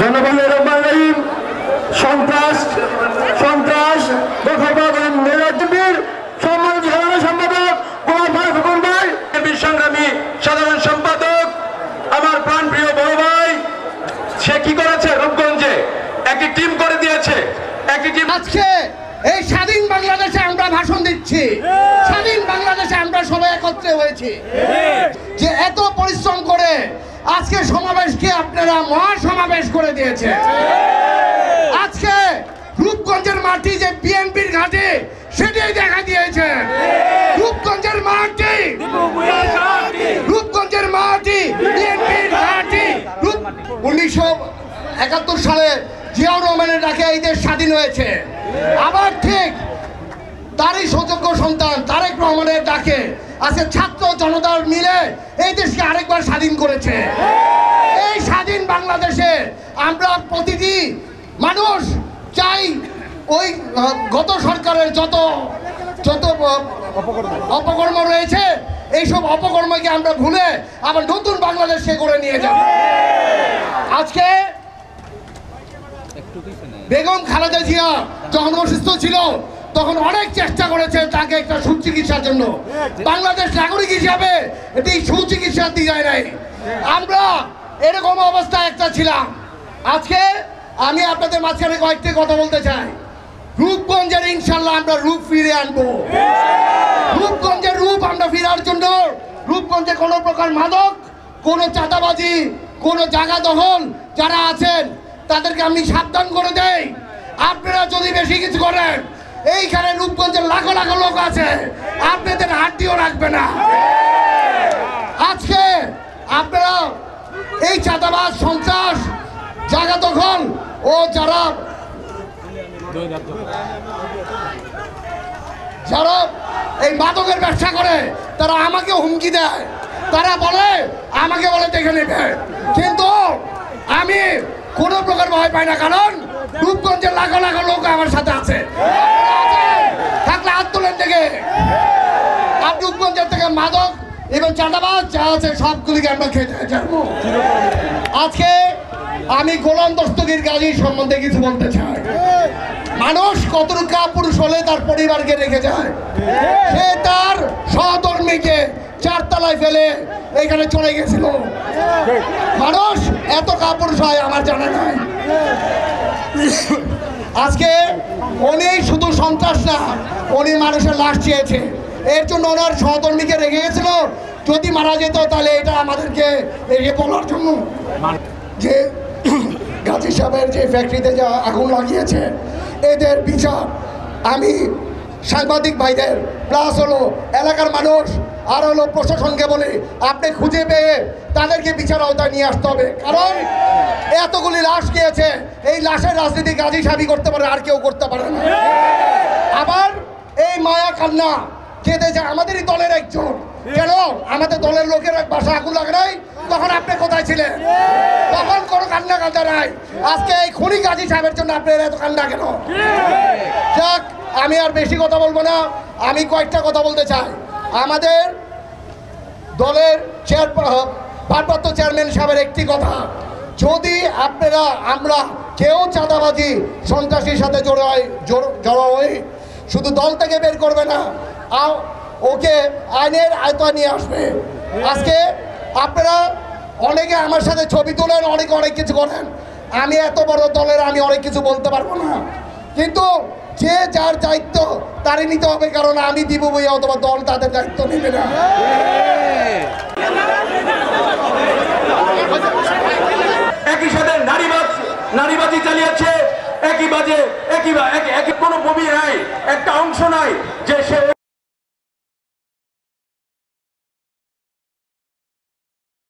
জনগণের রহিম সন্ত্রাস সন্ত্রাস দখলবাদ নিরাপত্তার সম্মানিত সাধারণ সম্পাদক কুমার ফারুক ভাই, সংগ্রামী সাধারণ সম্পাদক আমার প্রাণপ্রিয় বড় ভাই, সে কি করেছে? রূপগঞ্জে একটি টিম করে দিয়েছে। একটি টিম আজকে এই স্বাধীন বাংলাদেশে আমরা ভাষণ দিচ্ছি, স্বাধীন বাংলাদেশে আমরা সবাই একত্রে হয়েছি, যে এত পরিশ্রম করে আজকে সমাবেশকে আপনারা মহাসমাবেশ করে দিয়েছে। আজকে রূপগঞ্জের মাটি যে বিএনপির ঘাটে সেটাই দেখা দিয়েছে। রূপগঞ্জের মাটি, রূপগঞ্জের মাটি বিএনপির ঘাটি। 1971 সালে জিয়াউর রহমানের ডাকে এই দেশ স্বাধীন হয়েছে। আবার ঠিক তারই সুযোগ্য সন্তান তারেক রহমানের ডাকে আজকে ছাত্র জনতার মিলে এই দেশকে আরেকবার স্বাধীন করেছে। এই স্বাধীন বাংলাদেশে আমরা প্রতিটি মানুষ চাই ওই গত সরকারের যত যত অপকর্ম রয়েছে এইসব অপকর্মকে আমরা ভুলে আবার নতুন বাংলাদেশকে করে নিয়ে যাব। আজকে বেগম খালেদা জিয়া যখন অসুস্থ ছিল তখন অনেক চেষ্টা করেছে তাকে একটা সুচিকিৎসার জন্য। বাংলাদেশ নাগরিক হিসাবে এটি সুচিকিৎসা দিয়ে যায় নাই। আমরা এরকম অবস্থায় একটা ছিলাম। আজকে আমি আপনাদের মাঝখানে কয়েকটি কথা বলতে চাই। রূপগঞ্জের ইনশাল্লাহ আমরা রূপ ফিরে আনবো। রূপগঞ্জের রূপ আমরা ফিরার জন্য রূপগঞ্জে কোনো প্রকার মাদক, কোনো চাঁদাবাজি, কোনো জায়গা দখল যারা আছেন তাদেরকে আমি সাবধান করে দেই। আপনারা যদি বেশি কিছু করেন এইখানে রূপগঞ্জের লাখো লাখো লোক আছে, আপনাদের হাতটিও রাখবে না। আজকে আপনারা এই চাঁদাবাজ, সন্ত্রাস, জায়গা দখল ও যারা যারা এই মাদকের ব্যবসা করে তারা আমাকে হুমকি দেয়, তারা বলে আমাকে বলে দেখে নেবে, কিন্তু আমি কোনো প্রকার ভয় পাই না, কারণ রূপগঞ্জের লাখো লাখো লোক আমার সাথে আছে। থাকলে হাত তোলেন থেকে রূপগঞ্জের থেকে মাদক এবং চাঁদাবাজ যা আছে সবগুলিকে আমরা খেতে যাবো। আজকে আমি গোলাম দস্তগীর গাজী সম্বন্ধে কিছু বলতে চাই। মানুষ কতটুকু পুরুষ হলে তার পরিবারকে রেখে যায়। সে তার সহধর্মীকে 4 তলায় ফেলে এখানে চলে গেছিল। মানুষ এত কাপুরুষ হয় আমার জানা নাই। আজকে উনি শুধু সন্ত্রাস না, উনি মানুষের লাশ চেয়েছে, এর জন্য ওনার সহধর্মীকে রেখে গেছিল। যদি মারা যেত তাহলে এটা আমাদেরকে বলার জন্য যে গাজী সাহেবের যে ফ্যাক্টরিতে যা আগুন লাগিয়েছে এদের বিচার আমি সাংবাদিক ভাইদের প্লাস হলো এলাকার মানুষ আর হলো প্রশাসনকে বলি, আপনি খুঁজে পেয়ে তাদেরকে বিচার আওতায় নিয়ে আসতে হবে। কারণ এতগুলি লাশ গিয়েছে, এই লাশের রাজনীতি গাজী সাহেবই করতে পারে, আর কেউ করতে পারে না। আবার এই মায়া কান্না কেঁদে যায় আমাদেরই দলের একজন। কেন আমাদের দলের লোকের বাসা আগুন লাগে নাই? তখন আপনি কোথায় ছিলেন? তখন কোনো কান্না কাঁদা নাই। আজকে এই খুনি গাজী সাহেবের জন্য আপনার এত কান্না কেন? যাক, আমি আর বেশি কথা বলবো না। আমি কয়েকটা কথা বলতে চাই। আমাদের দলের ভারপ্রাপ্ত চেয়ারম্যান সাহেবের একটি কথা, যদি আপনারা আমরা কেউ চাঁদাবাজি সন্ত্রাসীর সাথে জড়ো হই, শুধু দল থেকে বের করবে না, ওকে আইনের আয়তায় নিয়ে আসবে। আজকে আপনারা অনেকে আমার সাথে ছবি তোলেন, অনেকে অনেক কিছু করেন। আমি এত বড় দলের আমি অনেক কিছু বলতে পারবো না, কিন্তু যে যার দায়িত্ব তারই নিতে হবে, কারণ আমি দিব বই অথবা দল তাদের দায়িত্ব নেবে না। একই সাথে নারীবাজি চালিয়েছে, একই কোনো বমি নাই, একটা অংশ নাই যে সে